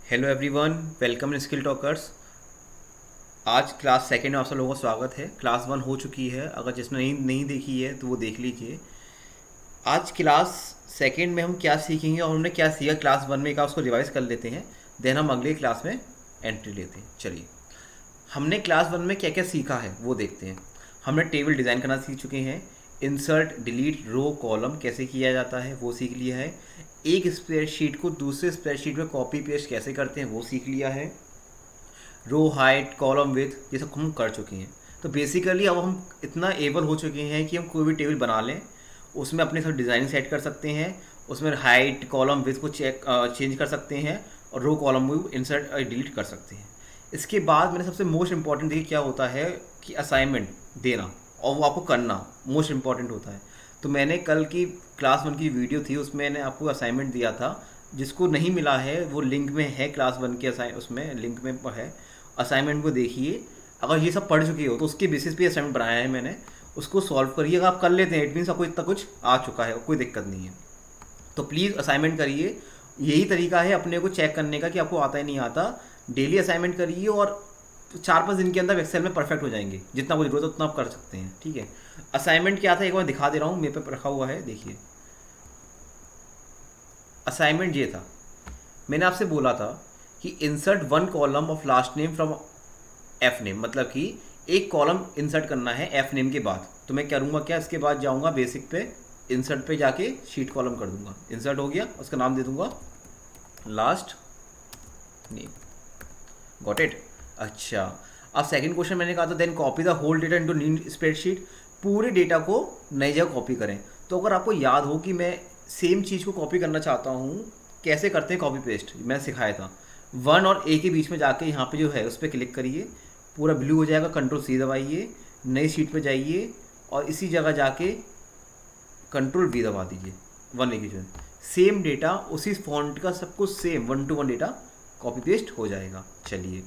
Hello everyone, welcome in skill talkers. आज class second में आप सब लोगों का स्वागत है। क्लास वन हो चुकी है, अगर जिसने नहीं नहीं देखी है तो वो देख लीजिए। आज क्लास सेकेंड में हम क्या सीखेंगे और हमने क्या सीखा क्लास वन में, का उसको रिवाइज कर लेते हैं। देन हम अगले क्लास में एंट्री लेते हैं। चलिए, हमने क्लास वन में क्या क्या सीखा है वो देखते हैं। हमने टेबल डिज़ाइन करना सीख चुके हैं। इंसर्ट, डिलीट, रो, कॉलम कैसे किया जाता है वो सीख लिया है। एक स्प्रेडशीट को दूसरे स्प्रेडशीट में कॉपी पेस्ट कैसे करते हैं वो सीख लिया है। रो हाइट, कॉलम विथ, ये सब हम कर चुके हैं। तो बेसिकली अब हम इतना एबल हो चुके हैं कि हम कोई भी टेबल बना लें, उसमें अपने सब डिज़ाइन सेट कर सकते हैं, उसमें हाइट, कॉलम विथ को चेंज कर सकते हैं और रो कॉलम को इंसर्ट डिलीट कर सकते हैं। इसके बाद मैंने सबसे मोस्ट इंपॉर्टेंट देखिए क्या होता है कि असाइनमेंट देना और वो आपको करना मोस्ट इंपॉर्टेंट होता है। तो मैंने कल की क्लास वन की वीडियो थी, उसमें मैंने आपको असाइनमेंट दिया था। जिसको नहीं मिला है वो लिंक में है, क्लास वन के उसमें लिंक में है। असाइनमेंट को देखिए। अगर ये सब पढ़ चुके हो तो उसके बेसिस पे असाइनमेंट बनाया है मैंने, उसको सॉल्व करिए। अगर आप कर लेते हैं इट मीन्स आपको इतना कुछ आ चुका है, कोई दिक्कत नहीं है। तो प्लीज़ असाइनमेंट करिए। यही तरीका है अपने को चेक करने का कि आपको आता है नहीं आता। डेली असाइनमेंट करिए और 4-5 दिन के अंदर एक्सेल में परफेक्ट हो जाएंगे। जितना कुछ जरूरत है उतना आप कर सकते हैं। ठीक है, असाइनमेंट क्या था एक बार दिखा दे रहा हूँ, मेरे पे रखा हुआ है, देखिए। असाइनमेंट ये था, मैंने आपसे बोला था कि insert one column of last name from F name, मतलब कि एक कॉलम इंसर्ट करना है एफ नेम के बाद। तो मैं करूँगा क्या, इसके बाद जाऊँगा बेसिक पे, इंसर्ट पे जाके शीट कॉलम कर दूंगा। इंसर्ट हो गया, उसका नाम दे दूंगा लास्ट नेम। Got it. अच्छा, अब सेकंड क्वेश्चन मैंने कहा था then copy the whole data into new spreadsheet. पूरे डेटा को नई जगह कॉपी करें। तो अगर आपको याद हो कि मैं सेम चीज़ को कॉपी करना चाहता हूँ, कैसे करते हैं कॉपी पेस्ट, मैंने सिखाया था। वन और ए के बीच में जाके यहाँ पे जो है उस पर क्लिक करिए, पूरा ब्लू हो जाएगा, कंट्रोल सी दबाइए, नई शीट पे जाइए और इसी जगह जाके कंट्रोल वी दबा दीजिए। वन ए की जो सेम डेटा उसी फॉन्ट का सब कुछ same 1 to 1 data copy paste हो जाएगा। चलिए,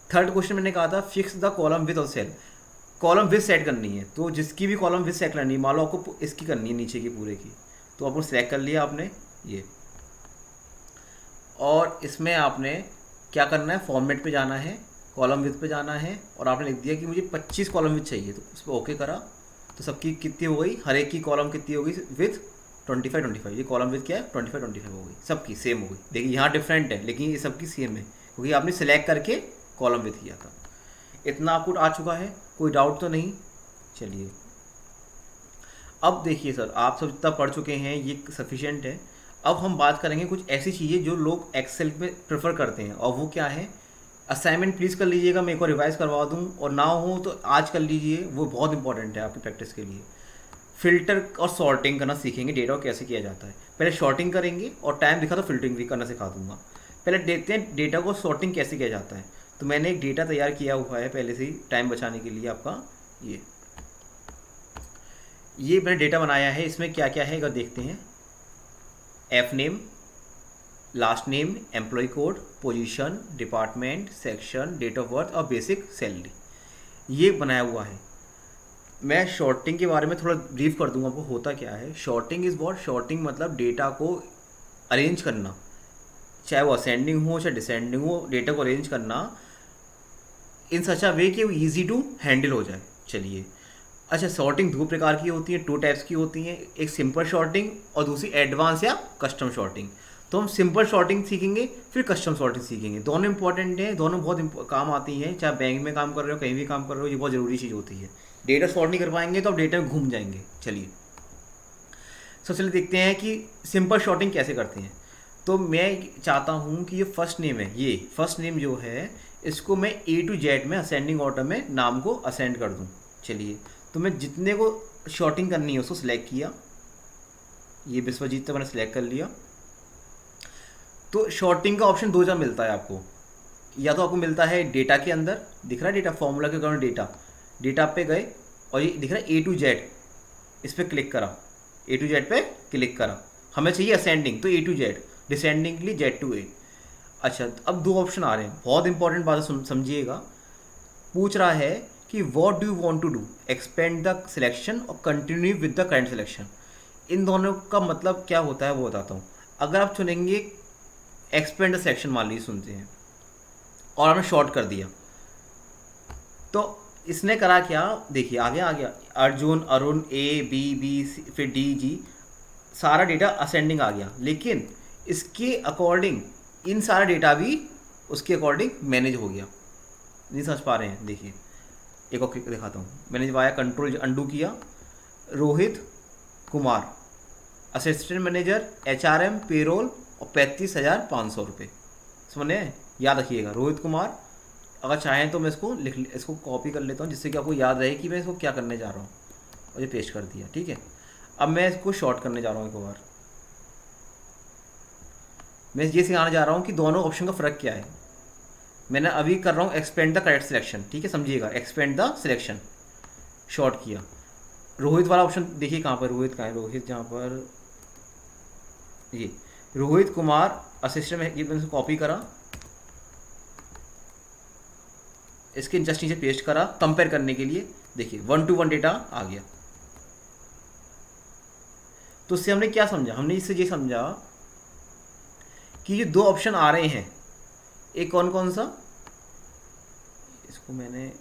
थर्ड क्वेश्चन मैंने कहा था फिक्स द कॉलम विथ और सेल। कॉलम विथ सेट करनी है, तो जिसकी भी कॉलम विथ सेट करनी है, मान लो आपको इसकी करनी है नीचे की पूरे की, तो आपको सेलेक्ट कर लिया आपने ये। और इसमें आपने क्या करना है, फॉर्मेट पे जाना है, कॉलम विथ पे जाना है और आपने लिख दिया कि मुझे 25 कॉलम विथ चाहिए, तो उस पर ओके करा। तो सबकी कितनी हो गई, हर एक की कॉलम कितनी हो गई विथ 25-25। ये कॉलम विथ क्या है, 25-25 हो गई, सबकी सेम हो गई। देखिए यहाँ डिफरेंट है लेकिन ये सबकी सेम है क्योंकि आपने सिलेक्ट करके कॉलम विथ किया था। इतना आपको आ चुका है, कोई डाउट तो नहीं। चलिए, अब देखिए सर, आप सब जितना पढ़ चुके हैं ये सफिशिएंट है। अब हम बात करेंगे कुछ ऐसी चीज़ें जो लोग एक्सेल में प्रेफर करते हैं, और वो क्या है। असाइनमेंट प्लीज़ कर लीजिएगा, मैं एक और रिवाइज करवा दूँ, और ना हो तो आज कर लीजिए, वो बहुत इंपॉर्टेंट है आपकी प्रैक्टिस के लिए। फिल्टर और सॉर्टिंग करना सीखेंगे, डेटा को कैसे किया जाता है। पहले शॉर्टिंग करेंगे और टाइम दिखा तो फिल्टरिंग भी करना सिखा दूंगा। पहले देखते हैं डेटा को सॉर्टिंग कैसे किया जाता है। तो मैंने एक डेटा तैयार किया हुआ है पहले से ही, टाइम बचाने के लिए आपका। ये मैंने डेटा बनाया है, इसमें क्या क्या है अगर देखते हैं। F name, last name, employ code, position, department, section, date of birth और बेसिक सैलरी, ये बनाया हुआ है। मैं शॉर्टिंग के बारे में थोड़ा ब्रीफ कर दूंगा आपको, होता क्या है। शॉर्टिंग इज़ व्हाट, शॉर्टिंग मतलब डेटा को अरेंज करना, चाहे वो असेंडिंग हो चाहे डिसेंडिंग हो, डेटा को अरेंज करना इन सच अ वे कि वो ईजी टू हैंडल हो जाए। चलिए, अच्छा, सॉर्टिंग दो प्रकार की होती है, 2 टाइप्स की होती हैं, एक सिंपल शॉर्टिंग और दूसरी एडवांस या कस्टम शॉर्टिंग। तो हम सिंपल शॉर्टिंग सीखेंगे फिर कस्टम शॉर्टिंग सीखेंगे। दोनों इंपॉर्टेंट हैं, दोनों बहुत काम आती हैं, चाहे बैंक में काम कर रहे हो कहीं भी काम कर रहे हो, ये बहुत ज़रूरी चीज़ होती है। डेटा सॉर्ट नहीं कर पाएंगे तो आप डेटा में घूम जाएंगे। चलिए, सबसे पहले देखते हैं कि सिंपल शॉर्टिंग कैसे करते हैं। तो मैं चाहता हूँ कि ये फर्स्ट नेम है, ये फर्स्ट नेम जो है इसको मैं A to Z में असेंडिंग ऑर्डर में नाम को असेंड कर दूँ। चलिए, तो मैं जितने को शॉर्टिंग करनी है उसको सिलेक्ट किया, ये विश्वजीत तक मैंने सिलेक्ट कर लिया। तो शॉर्टिंग का ऑप्शन दो जगह मिलता है आपको, या तो आपको मिलता है डेटा के अंदर, दिख रहा है डेटा, फॉर्मूला के अकॉर्डिंग डेटा, डेटा पे गए और ये दिख रहा है A to Z, इस पर क्लिक करा, A to Z पे क्लिक करा। हमें चाहिए असेंडिंग तो A to Z, डिसेंडिंग के लिए Z to A। अच्छा, तो अब दो ऑप्शन आ रहे हैं, बहुत इंपॉर्टेंट बात समझिएगा। पूछ रहा है कि what do you want to do, expand the selection और continue with the current selection. इन दोनों का मतलब क्या होता है वो बताता हूँ। अगर आप चुनेंगे एक्सपेंड द सिलेक्शन मान लीजिए सुनते हैं, और हमने शॉर्ट कर दिया। तो इसने करा क्या, देखिए आगे आ गया Arjun, Arun, A B B C, फिर डी जी, सारा डेटा असेंडिंग आ गया, लेकिन इसके अकॉर्डिंग इन सारा डेटा भी उसके अकॉर्डिंग मैनेज हो गया। नहीं समझ पा रहे हैं, देखिए एक और दिखाता हूँ। मैंने जब आया कंट्रोल अंडू किया, Rohit Kumar assistant manager HRM payroll और 35,500 रुपये। समझे, याद रखिएगा रोहित कुमार। अगर चाहें तो मैं इसको कॉपी कर लेता हूँ जिससे कि आपको याद रहे कि मैं इसको क्या करने जा रहा हूँ, और ये पेस्ट कर दिया। ठीक है, अब मैं इसको शॉर्ट करने जा रहा हूँ। एक बार मैं ये सिखाने जा रहा हूँ कि दोनों ऑप्शन का फ़र्क क्या है। मैंने अभी कर रहा हूँ एक्सपेंड द करेक्ट सिलेक्शन, ठीक है, समझिएगा, एक्सपेंड द सिलेक्शन शॉर्ट किया। रोहित वाला ऑप्शन देखिए कहाँ पर, रोहित कहाँ है, रोहित जहाँ पर ये रोहित कुमार असिस्टेंट में, ये मैंने कॉपी करा, इसके जस्ट नीचे पेस्ट करा कंपेयर करने के लिए। देखिए 1 to 1 डेटा आ गया। तो इससे हमने क्या समझा, हमने इससे ये समझा कि ये दो ऑप्शन आ रहे हैं, एक कौन कौन सा, इसको मैंने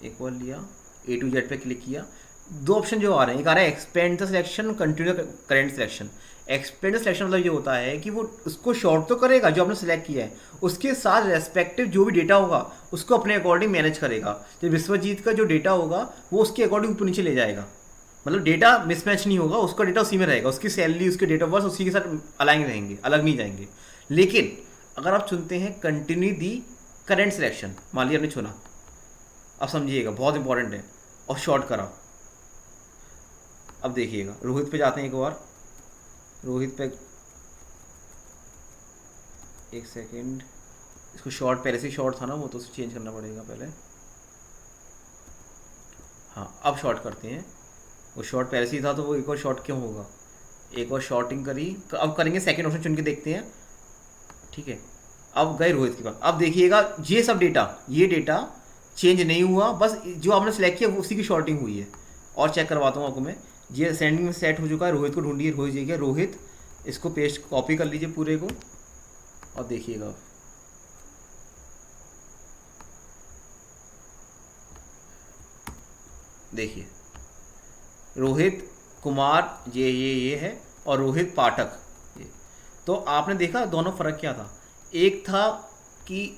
एक और लिया, A to Z पे क्लिक किया, दो ऑप्शन जो आ रहे हैं, एक आ रहा है expand the selection, continue current selection. Expand the selection मतलब ये होता है कि वो उसको शॉर्ट तो करेगा जो आपने सेलेक्ट किया है, उसके साथ रेस्पेक्टिव जो भी डेटा होगा उसको अपने अकॉर्डिंग मैनेज करेगा। तो विश्वजीत का जो डेटा होगा वो उसके अकॉर्डिंग ऊपर नीचे ले जाएगा, मतलब डेटा मिसमैच नहीं होगा, उसका डेटा उसी में रहेगा, उसकी सैलरी, उसके डेट ऑफ बर्थ उसी के साथ अलाइन रहेंगे, अलग नहीं जाएंगे। लेकिन अगर आप चुनते हैं कंटिन्यू दी करेंट सिलेक्शन, मान लीजिए आपने चुना, अब समझिएगा बहुत इंपॉर्टेंट है, और शॉर्ट करा। अब देखिएगा रोहित पे जाते हैं एक बार, रोहित पे एक सेकेंड, इसको शॉर्ट पहले से शॉर्ट था ना वो, तो उसे चेंज करना पड़ेगा पहले। हाँ अब शॉर्ट करते हैं, वो शॉर्ट पहले से ही था तो वो एक और शॉर्ट क्यों होगा, एक और शॉर्टिंग करी। अब करेंगे सेकेंड ऑप्शन चुन के देखते हैं। ठीक है, अब गए रोहित के पास, अब देखिएगा ये सब डेटा, ये डेटा चेंज नहीं हुआ, बस जो आपने सेलेक्ट किया उसी की शॉर्टिंग हुई है। और चेक करवाता हूँ आपको मैं, ये सेंडिंग में सेट हो चुका है। रोहित को ढूंढिए, रोहित जी रोहित, इसको पेस्ट कॉपी कर लीजिए पूरे को, और देखिएगा देखिए रोहित कुमार ये है, और रोहित पाठक ये। तो आपने देखा दोनों फ़र्क क्या था, एक था कि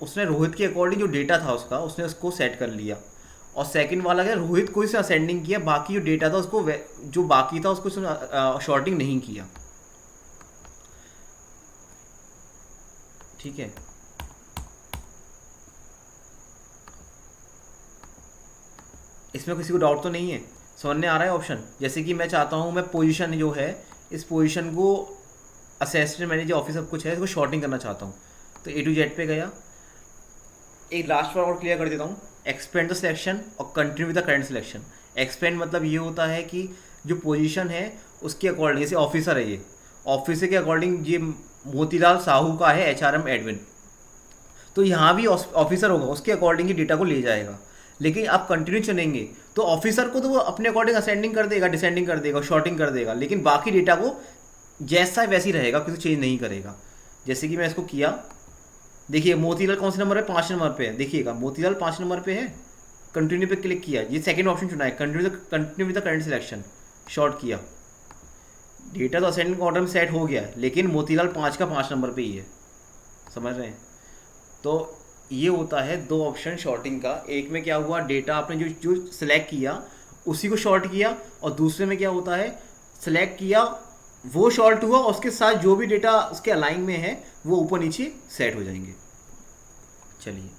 उसने रोहित के अकॉर्डिंग जो डेटा था उसका, उसने उसको सेट कर लिया, और सेकंड वाला क्या, रोहित को इसे असेंडिंग किया, बाकी जो डेटा था उसको, जो बाकी था उसको शॉर्टिंग नहीं किया। ठीक है, इसमें किसी को डाउट तो नहीं है, समझने आ रहा है ऑप्शन। जैसे कि मैं चाहता हूँ मैं पोजीशन जो है, इस पोजीशन को असिस्टेंट मैनेजर ऑफिसर कुछ है, इसको शॉर्टिंग करना चाहता हूँ, तो A to Z पे गया। एक लास्ट बार और क्लियर कर देता हूँ, एक्सपेंड द सिलेक्शन और continue with the current selection. Expand मतलब ये होता है कि जो पोजीशन है उसके अकॉर्डिंग, जैसे ऑफिसर है, ये ऑफिसर के अकॉर्डिंग ये मोतीलाल साहू का है HRM एडमिन, तो यहाँ भी ऑफिसर होगा, उसके अकॉर्डिंग ही डेटा को ले जाएगा। लेकिन आप कंटिन्यू चुनेंगे तो ऑफिसर को तो वो अपने अकॉर्डिंग असेंडिंग कर देगा, डिसेंडिंग कर देगा, शॉर्टिंग कर देगा, लेकिन बाकी डेटा को जैसा वैसी रहेगा, किसी चेंज नहीं करेगा। जैसे कि मैं इसको किया, देखिए मोतीलाल कौन से नंबर पे, 5 नंबर पे है, देखिएगा मोतीलाल 5 नंबर पे है, कंटिन्यू पे क्लिक किया, ये सेकंड ऑप्शन चुना है, continue with the current selection, short किया, डेटा तो असेंडिंग ऑर्डर में सेट हो गया है, लेकिन मोतीलाल 5 का 5 नंबर पे ही है, समझ रहे हैं। तो ये होता है दो ऑप्शन शॉर्टिंग का। एक में क्या हुआ, डेटा आपने जो सिलेक्ट किया उसी को शॉर्ट किया, और दूसरे में क्या होता है, सिलेक्ट किया वो शॉर्ट हुआ, और उसके साथ जो भी डेटा उसके अलाइन में है वो ऊपर नीचे सेट हो जाएंगे। चलिए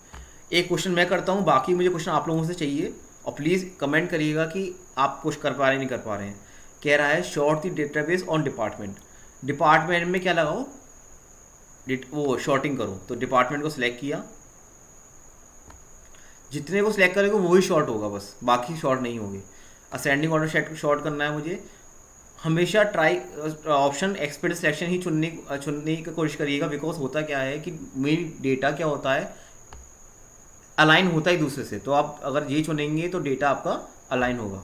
एक क्वेश्चन मैं करता हूँ, बाकी मुझे क्वेश्चन आप लोगों से चाहिए, और प्लीज़ कमेंट करिएगा कि आप कुछ कर पा रहे हैं नहीं कर पा रहे हैं। कह रहा है short the database on department, department में क्या लगाओ, वो शॉर्टिंग करो। तो डिपार्टमेंट को सिलेक्ट किया, जितने को सिलेक्ट करेगा वही शॉर्ट होगा, बस बाकी शॉर्ट नहीं होगी। असेंडिंग ऑर्डर शॉर्ट करना है मुझे, हमेशा ट्राई ऑप्शन एक्सपेंड सिलेक्शन ही चुनने की कोशिश करिएगा, बिकॉज होता क्या है कि मेरी डेटा क्या होता है, अलाइन होता है दूसरे से, तो आप अगर ये चुनेंगे तो डेटा आपका अलाइन होगा।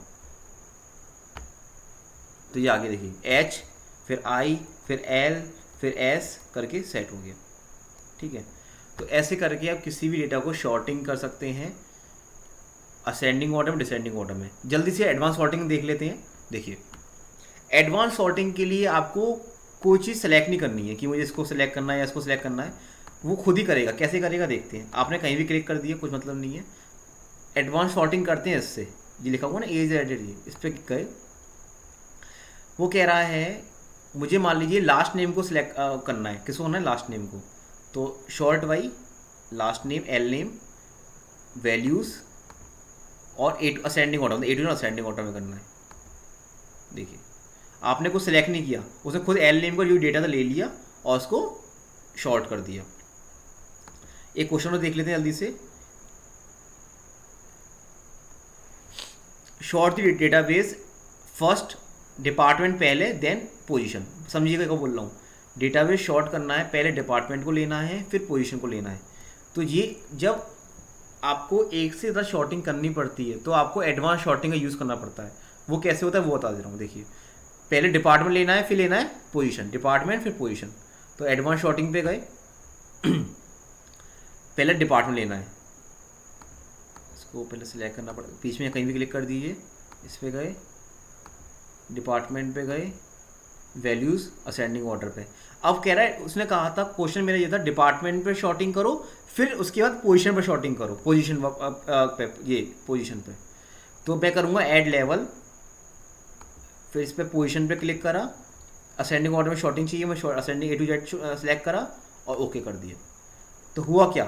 तो ये आगे देखिए H, फिर I, फिर L, फिर एस करके सेट हो गया। ठीक है, तो ऐसे करके आप किसी भी डेटा को शॉर्टिंग कर सकते हैं असेंडिंग ऑर्डर में, डिसेंडिंग ऑर्डर में। जल्दी से एडवांस सॉर्टिंग देख लेते हैं। देखिए, एडवांस सॉर्टिंग के लिए आपको कोई चीज़ सेलेक्ट नहीं करनी है कि मुझे इसको सेलेक्ट करना है या इसको सेलेक्ट करना है, वो खुद ही करेगा। कैसे करेगा देखते हैं। आपने कहीं भी क्लिक कर दिया, कुछ मतलब नहीं है। एडवांस सॉर्टिंग करते हैं इससे, ये लिखा हुआ ना एज एडेड, ये इस पर गए। वो कह रहा है मुझे मान लीजिए लास्ट नेम को सिलेक्ट करना है। किसको करना है? लास्ट नेम को। तो sort by last name, L name, values और ascending order, A to ascending order में करना है। देखिए, आपने कुछ सिलेक्ट नहीं किया, उसने खुद एल नेम का जो डेटा था ले लिया और उसको शॉर्ट कर दिया। एक क्वेश्चन देख लेते हैं जल्दी से। Short the database first department पहले देन पोजीशन। समझिएगा क्या बोल रहा हूँ। डेटाबेस शॉर्ट करना है, पहले डिपार्टमेंट को लेना है फिर पोजीशन को लेना है। तो ये जब आपको एक से ज़्यादा शॉर्टिंग करनी पड़ती है तो आपको एडवांस शॉर्टिंग का यूज़ करना पड़ता है। वो कैसे होता है वो बता दे रहा हूँ। देखिए, पहले डिपार्टमेंट लेना है फिर लेना है पोजीशन, डिपार्टमेंट फिर पोजीशन। तो एडवांस शॉर्टिंग पे गए पहले डिपार्टमेंट लेना है, इसको पहले सिलेक्ट करना पड़ेगा, बीच में कहीं भी क्लिक कर दीजिए। इस पे गए, डिपार्टमेंट पे गए, वैल्यूज़ असेंडिंग ऑर्डर पे। अब कह रहा है, उसने कहा था क्वेश्चन मेरा ये था डिपार्टमेंट पे शॉर्टिंग करो फिर उसके बाद पोजीशन पे शॉर्टिंग करो, पोजीशन पे, ये पोजीशन पे। तो मैं करूँगा ऐड लेवल, फिर इस पर पोजीशन पे क्लिक करा, असेंडिंग ऑर्डर में शॉर्टिंग चाहिए, मैं ascending A to Z select करा और ओके कर दिया। तो हुआ क्या,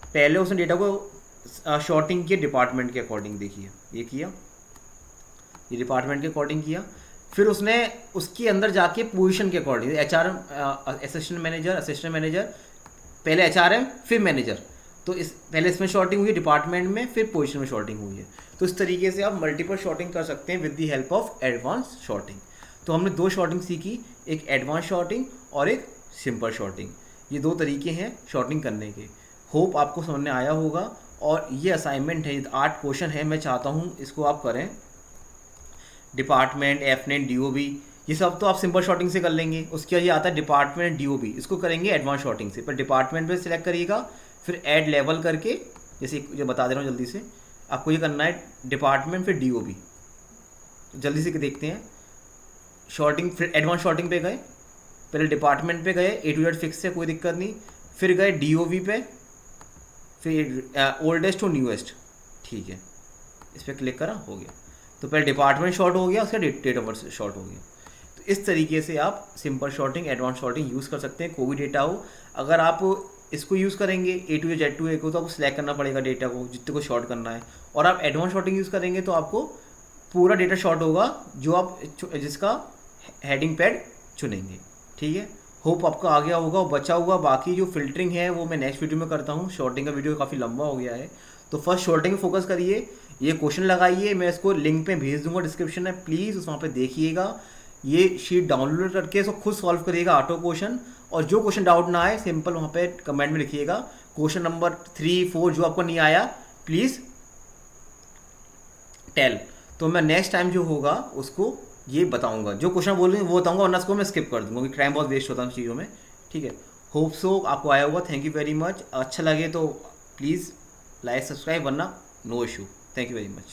पहले उसने डेटा को शॉर्टिंग किया डिपार्टमेंट के अकॉर्डिंग। देखिए, ये किया, ये डिपार्टमेंट के अकॉर्डिंग किया। फिर उसने उसके अंदर जाके पोजीशन के अकॉर्डिंग, HRM असिस्टेंट मैनेजर, पहले HRM फिर मैनेजर। तो इस पहले इसमें शॉर्टिंग हुई है डिपार्टमेंट में, फिर पोजीशन में शॉर्टिंग हुई है। तो इस तरीके से आप मल्टीपल शॉर्टिंग कर सकते हैं with the help of advance sorting. तो हमने दो शॉर्टिंग सीखी, एक एडवांस शॉर्टिंग और एक सिंपल शॉर्टिंग। ये दो तरीके हैं शॉर्टिंग करने के। होप आपको समझ में आया होगा। और ये असाइनमेंट है, 8 क्वेश्चन है, मैं चाहता हूँ इसको आप करें। डिपार्टमेंट, एफनेट, DOB, ये सब तो आप सिंपल शॉर्टिंग से कर लेंगे। उसके बाद ये आता है डिपार्टमेंट DOB, इसको करेंगे एडवांस शॉर्टिंग से। पर डिपार्टमेंट पे सिलेक्ट करिएगा, फिर ऐड लेवल करके, जैसे जो बता दे रहा हूँ जल्दी से, आपको ये करना है डिपार्टमेंट फिर DOB। जल्दी से देखते हैं। शॉर्टिंग, फिर एडवांस शॉर्टिंग पे गए, पहले डिपार्टमेंट पे गए, A to Z फिक्स है, कोई दिक्कत नहीं। फिर गए DOB पे, फिर ओल्डेस्ट टू न्यूएस्ट। ठीक है, इस पर क्लिक करा, हो गया। तो पहले डिपार्टमेंट शॉर्ट हो गया, उसका डेट ऑफ बर्थ शॉर्ट हो गया। तो इस तरीके से आप simple sorting, advance sorting use कर सकते हैं। कोई भी डेटा हो, अगर आप इसको यूज़ करेंगे A to Z to A को, तो आपको सिलेक्ट करना पड़ेगा डेटा को जितने को शॉर्ट करना है। और आप एडवांस शॉर्टिंग यूज़ करेंगे तो आपको पूरा डेटा शॉर्ट होगा जो आप जिसका हेडिंग पैड चुनेंगे। ठीक है, होप आपका आ गया होगा और बचा हुआ बाकी जो फिल्टरिंग है वो मैं नेक्स्ट वीडियो में करता हूँ। शॉर्टिंग का वीडियो काफ़ी लंबा हो गया है, तो फर्स्ट शॉर्टिंग फोकस करिए, ये क्वेश्चन लगाइए। मैं इसको लिंक पे भेज दूंगा डिस्क्रिप्शन में, प्लीज़ उस वहाँ पे देखिएगा। ये शीट डाउनलोड करके इसको खुद सॉल्व करिएगा ऑटो क्वेश्चन। और जो क्वेश्चन डाउट ना आए, सिंपल वहाँ पे कमेंट में लिखिएगा। क्वेश्चन नंबर 3, 4 जो आपको नहीं आया प्लीज़ टेल, तो मैं नेक्स्ट टाइम जो होगा उसको ये बताऊंगा। जो क्वेश्चन बोलूँगी वो बताऊंगा, वरना उसको मैं स्किप कर दूंगा क्योंकि टाइम बहुत वेस्ट होता है उन चीज़ों में। ठीक है, होप सो आपको आया होगा। Thank you very much. अच्छा लगे तो प्लीज़ लाइक, सब्सक्राइब, वरना no issue. Thank you very much.